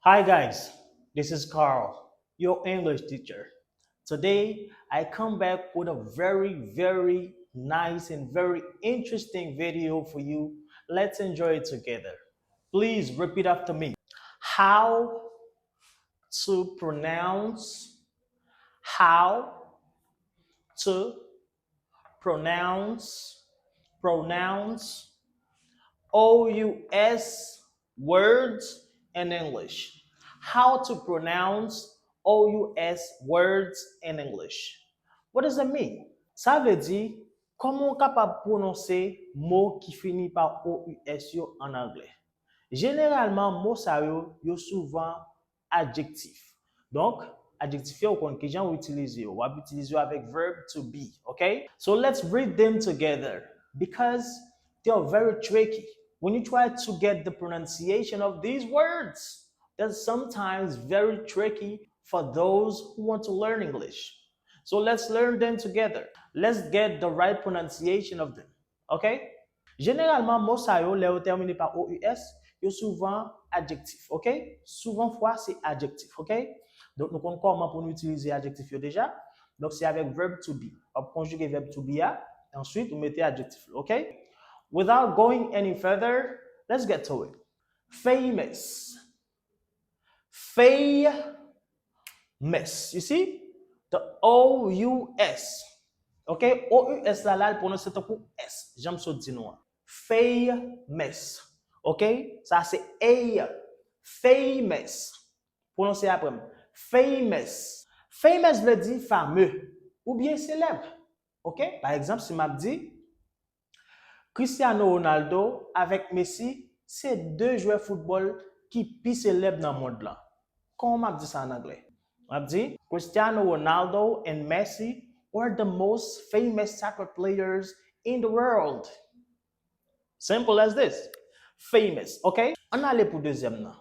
Hi guys, this is Carl, your English teacher. Today I come back with a very nice and very interesting video for you. Let's enjoy it together. Please repeat after me. How to how to pronounce pronounce OUS words in English. How to pronounce OUS words in English. What does it mean? Ça veut dire comment capable prononcer mot qui finit par OUS yo en anglais. Généralement, mot ça yo souvent adjectif. Donc, adjectif yo kon kijan ou utiliser ou utiliser avec verb to be, okay? So let's read them together because they are very tricky. When you try to get the pronunciation of these words, that's sometimes very tricky for those who want to learn English. So let's learn them together. Let's get the right pronunciation of them. Okay? Généralement, mot sa yo, le terminé par OUS, yo souvent adjectif. Ok? Souvent fois, c'est adjectif. Ok? Donc, nous connaissons comment pour nous utiliser adjectif yo déjà. Donc, c'est avec verb to be. On conjuguer verb to be là. Ensuite, vous mettez adjectif. Ok? Without going any further, let's get to it. Famous. Famous. You see? The OUS. OK? OUS là, le prononce comme S. J'aime ça dire nous. Famous. OK? Ça c'est A. Famous. Prononcez après. Famous. Famous veut dire fameux ou bien célèbre. OK? Par exemple, si m'a dit Cristiano Ronaldo avec Messi, c'est deux joueurs de football qui plus célèbres dans le monde là. Comment m'a dit ça en anglais? M'a dit Cristiano Ronaldo and Messi were the most famous soccer players in the world. Simple as this. Famous, okay? On allait pour deuxième là.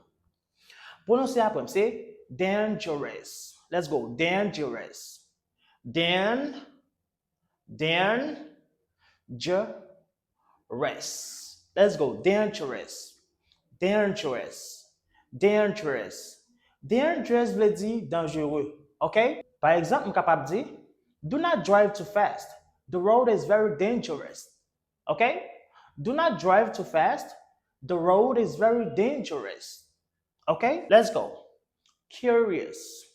Prononcez après, c'est dangerous. Let's go. Dangerous. Dangerous. Let's go. Dangerous. Dangerous. Dangerous. Dangerous veut dire dangereux. OK? Par exemple, je suis capable de dire do not drive too fast. The road is very dangerous. OK? Do not drive too fast. The road is very dangerous. OK? Let's go. Curious.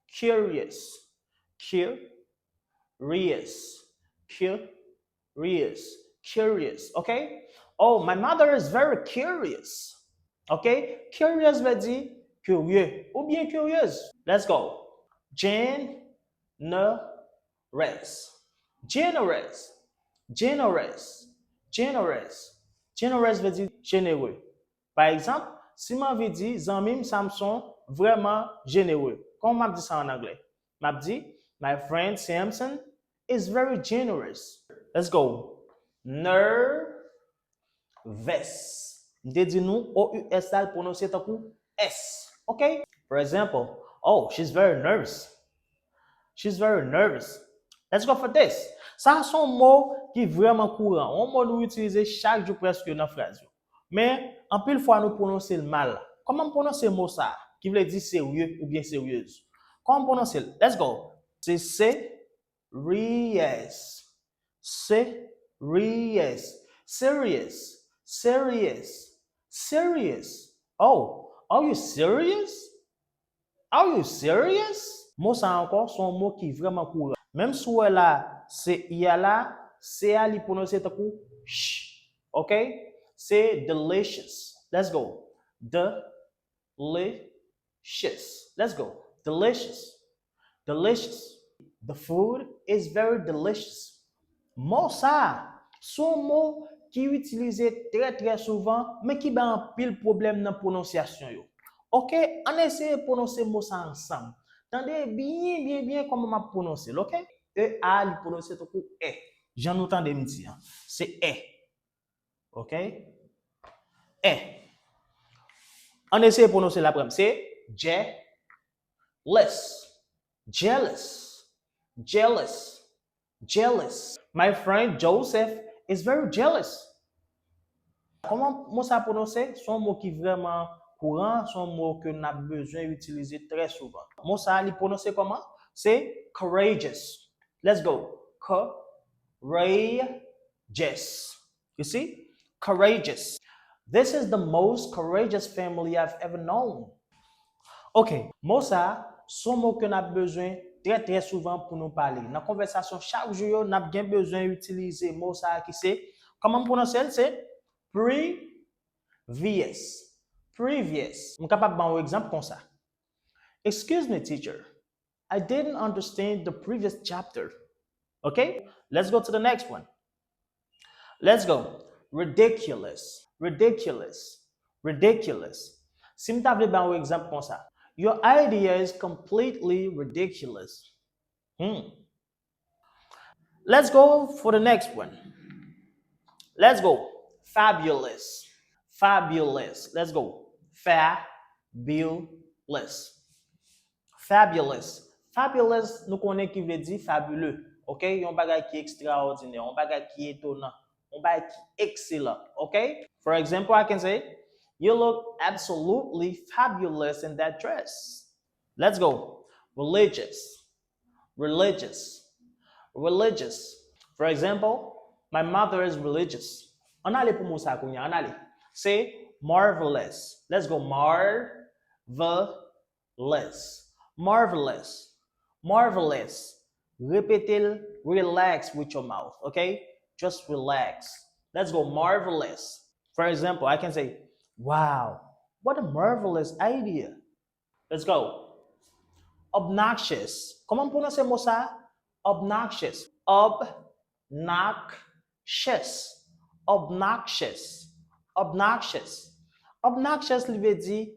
Curious. Curious. Curious. Curious. OK? Oh, my mother is very curious. OK? Curious veut dire curieux ou bien curieuse. Let's go. Generous. Generous. Generous. Generous. Generous veut dire généreux. Par exemple, si m'a dit Zamim Samson vraiment généreux. Comment m'a dit ça en anglais? M'a dit my friend Samson is very generous. Let's go. Nervous. M'te dit nous OUS là prononcer tant coup S. Okay? For example, oh, she's very nervous. She's very nervous. Let's go for this. Ça sont mots qui vraiment courant. Un mot nous utiliser chaque jour presque dans la phrase. Mais en pile fois nous prononcer le mal. Comment prononcer le mot ça qui veut dire sérieux ou bien sérieuse? Comment prononcer? Let's go. C'est serious. Serious. Serious. Serious. Serious. Oh, are you serious? Are you serious? Mot ça encore sont mots qui vraiment courant. Même si là c'est là, c'est à li prononcer tant coup sh. OK? C'est delicious. Let's go. Delicious. Let's go. Delicious. Delicious. The food is very delicious. Mot ça sont mots qui utilisés très souvent mais qui ben un pile problème dans prononciation yo. OK, on essaie de prononcer mot ça ensemble. Tendez bien comment m'a prononcer, OK? E a li prononcer tout coup e. J'en entendez me dire. C'est e. OK? E. On essaie de prononcer la première, c'est jealous. Jealous. Jealous. Jealous. My friend Joseph is very jealous. Comment moi ça prononcer? Son mot qui vraiment courant, son mot que nous avons besoin d'utiliser très souvent. Mot ça, il prononce comment? C'est courageous. Let's go. Courageous. You see? Courageous. This is the most courageous family I've ever known. Ok, mot ça, son mot que nous avons besoin très souvent pour nous parler. Dans la conversation, chaque jour, nous avons bien besoin d'utiliser mot ça qui c'est. Comment prononcer? C'est previous. Previous. Je suis capable de donner un exemple comme ça. Excuse me, teacher. I didn't understand the previous chapter. Okay, let's go to the next one. Let's go. Ridiculous. Ridiculous. Ridiculous. Si je veux donner un exemple comme ça. Your idea is completely ridiculous. Let's go for the next one. Let's go. Fabulous. Fabulous. Let's go. Fabulous. Fabulous. Fabulous, nous connaissons qui veut dire fabuleux. OK? Un bagage qui est extraordinaire, un bagage qui est étonnant, un bagage qui est excellent. OK? For example, I can say, you look absolutely fabulous in that dress. Let's go. Religious. Religious. Religious. For example, my mother is religious. On allait pour Moussa Kounia, on allait. Say marvelous. Let's go. Marvelous. Marvelous. Marvelous. Répétez, relax with your mouth, okay? Just relax. Let's go. Marvelous. For example, I can say, wow, what a marvelous idea. Let's go. Obnoxious. Comment prononcer mot ça? Obnoxious. Obnoxious. Obnoxious. Obnoxious. Obnoxious veut dire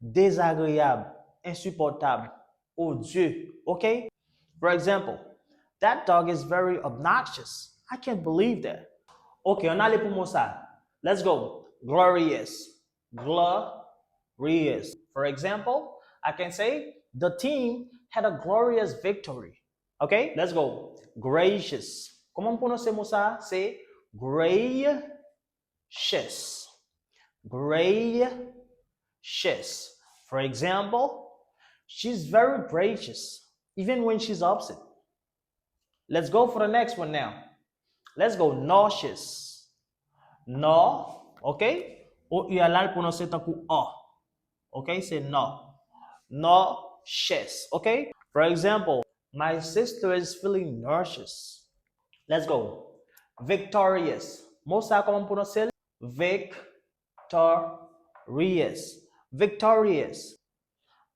désagréable, insupportable, odieux. Okay? For example, that dog is very obnoxious. I can't believe that. Okay, on allait pour mot ça. Let's go. Glorious. Glorious. For example, I can say the team had a glorious victory. Okay, let's go. Gracious. Comment prononcer mot ça? C'est gracious. Gracious. For example, she's very gracious, even when she's upset. Let's go for the next one now. Let's go. Nauseous. No, okay? Ou il y a là le prononcer tant que O. Okay, c'est no. Nauseous. Okay? For example, my sister is feeling nauseous. Let's go. Victorious. Most are comment prononcer? Victorious. Victorious.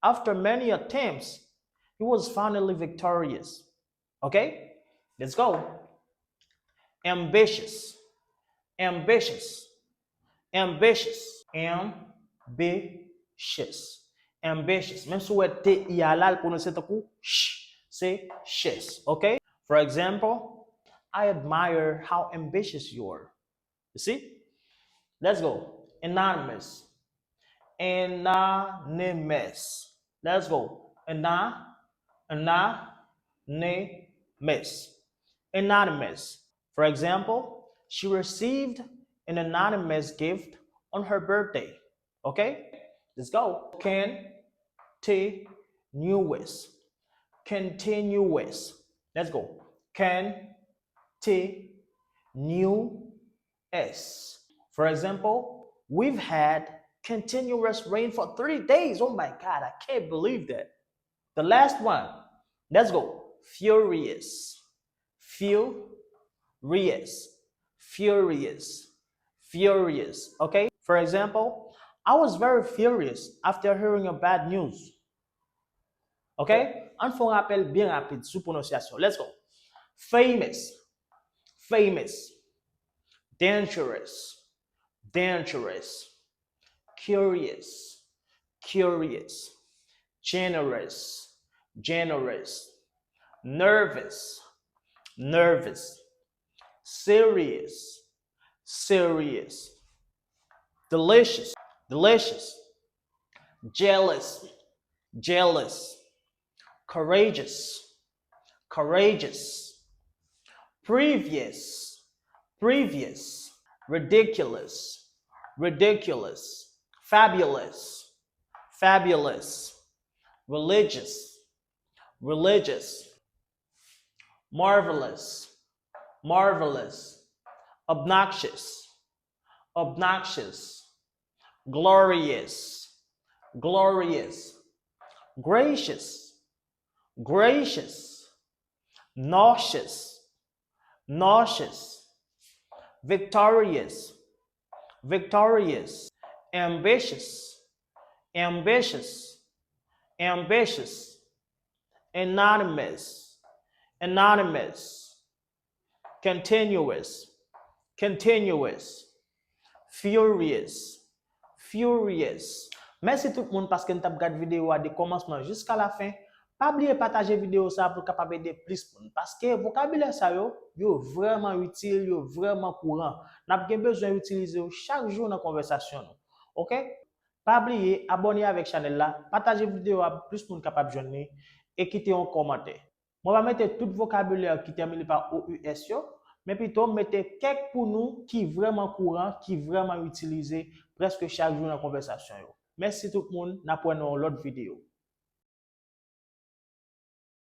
After many attempts, he was finally victorious. Okay? Let's go. Ambitious. Ambitious. Ambitious. Ambitious. Ambitious. Même si vous êtes là, le prononcer tout coup, c'est chess. Okay? For example, I admire how ambitious you are. You see? Let's go. Anonymous. Anonymous. Let's go. Anonymous. Anonymous. For example, she received an anonymous gift on her birthday. Okay? Let's go. Continuous. Continuous. Let's go. Continuous. For example, we've had continuous rain for 3 days. Oh my God, I can't believe that. The last one. Let's go. Furious. Furious. Furious. Furious. Okay? For example, I was very furious after hearing a bad news. Okay? On fait un rappel bien rapide sous prononciation. Let's go. Famous. Famous. Dangerous. Dangerous. Curious. Curious. Generous. Generous. Nervous. Nervous. Serious. Serious. Delicious. Delicious. Jealous. Jealous. Courageous. Courageous. Previous. Previous. Ridiculous. Ridiculous. Fabulous. fabulous, religious, religious, marvelous, marvelous, obnoxious, obnoxious, glorious, glorious, gracious, gracious, nauseous, nauseous, victorious, victorious, ambitious, ambitious, ambitious, anonymous, anonymous, continuous, continuous, furious, furious. Merci tout le monde parce que nous avons regardé la vidéo du commencement jusqu'à la fin. Pas oublier partager la vidéo ça pour capable aider plus monde parce que vocabulaire ça yo vraiment utile, yo vraiment courant. N'a pas besoin d'utiliser chaque jour dans la conversation. OK? Pas oublier abonner avec channel là, partager la vidéo à plus monde capable joindre et quitter un commentaire. Moi va mettre tout vocabulaire qui termine par OUS mais plutôt mettez quelques pour nous qui vraiment courant, qui vraiment utilisé presque chaque jour dans la conversation. Merci tout le monde, nous prenons l'autre vidéo.